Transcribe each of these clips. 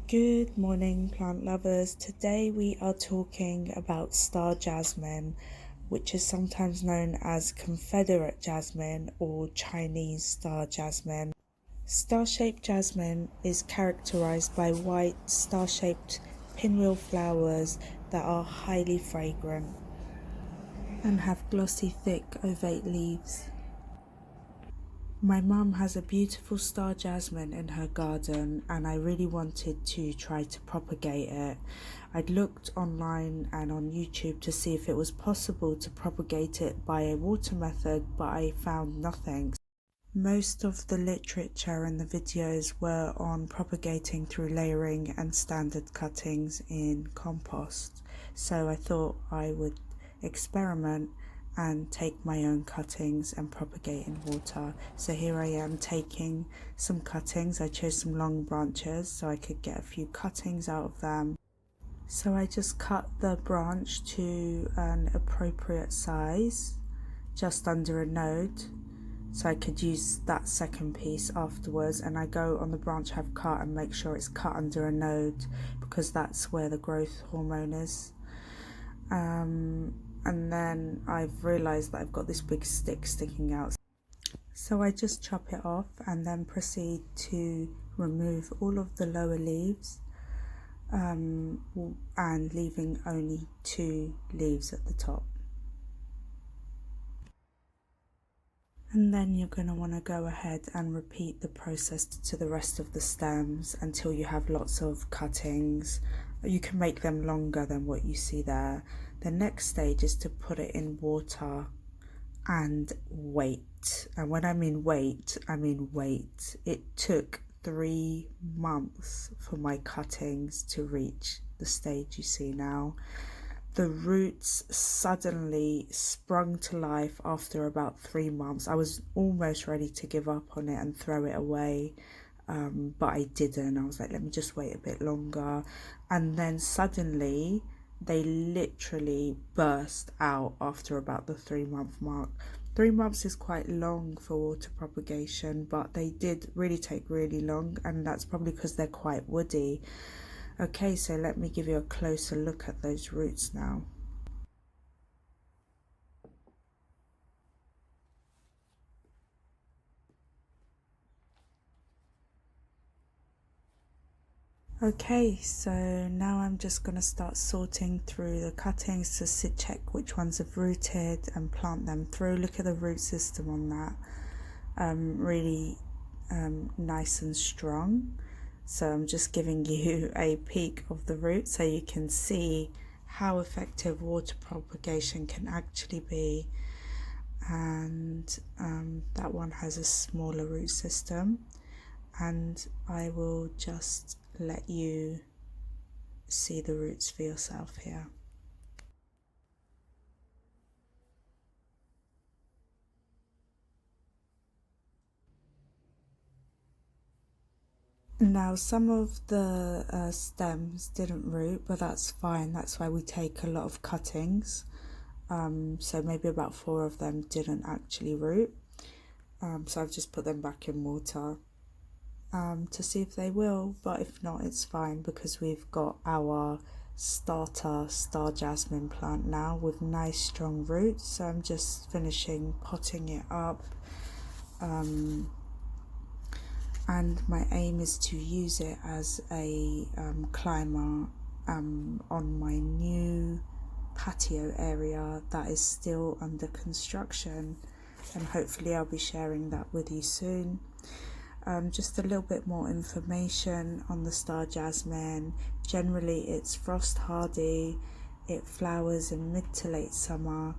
Good morning, plant lovers. Today we are talking about star jasmine, which is sometimes known as Confederate jasmine or Chinese star jasmine. Star-shaped jasmine is characterized by white, star-shaped pinwheel flowers that are highly fragrant and have glossy, thick, ovate leaves. My mum has a beautiful star jasmine in her garden and I really wanted to try to propagate it. I'd looked online and on YouTube to see if it was possible to propagate it by a water method, but I found nothing. Most of the literature and the videos were on propagating through layering and standard cuttings in compost. So I thought I would experiment and take my own cuttings and propagate in water. So here I am taking some cuttings. I chose some long branches so I could get a few cuttings out of them. So I just cut the branch to an appropriate size, just under a node, so I could use that second piece afterwards. And I go on the branch I've cut and make sure it's cut under a node because that's where the growth hormone is. And then I've realised that I've got this big stick sticking out. So I just chop it off and then proceed to remove all of the lower leaves and leaving only 2 leaves at the top. And then you're going to want to go ahead and repeat the process to the rest of the stems until you have lots of cuttings. You can make them longer than what you see there. The next stage is to put it in water and wait. And when I mean wait, I mean wait. It took 3 months for my cuttings to reach the stage you see now. The roots suddenly sprung to life after about 3 months. I was almost ready to give up on it and throw it away, but I didn't. I was like, let me just wait a bit longer. And then suddenly they literally burst out after about the 3-month mark. 3 months is quite long for water propagation, but they did really take really long, and that's probably because they're quite woody. Okay, so let me give you a closer look at those roots now. Okay, so now I'm just going to start sorting through the cuttings to check which ones have rooted and plant them through. Look at the root system on that, really nice and strong. So I'm just giving you a peek of the root so you can see how effective water propagation can actually be. And that one has a smaller root system, and I will just let you see the roots for yourself here. Now some of the stems didn't root, but that's fine. That's why we take a lot of cuttings. So maybe about 4 of them didn't actually root. So I've just put them back in water to see if they will, but if not, it's fine because we've got our starter star jasmine plant now with nice strong roots. So I'm just finishing potting it up. And my aim is to use it as a climber on my new patio area that is still under construction, and hopefully I'll be sharing that with you soon. Just a little bit more information on the star jasmine. Generally it's frost hardy, it flowers in mid to late summer.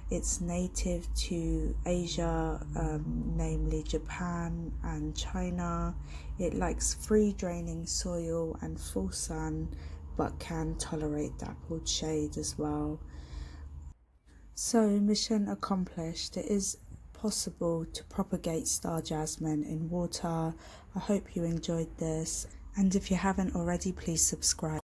It's native to Asia, namely Japan and China. It likes free draining soil and full sun, but can tolerate dappled shade as well. So mission accomplished. It is possible to propagate star jasmine in water. I hope you enjoyed this, and if you haven't already, please subscribe.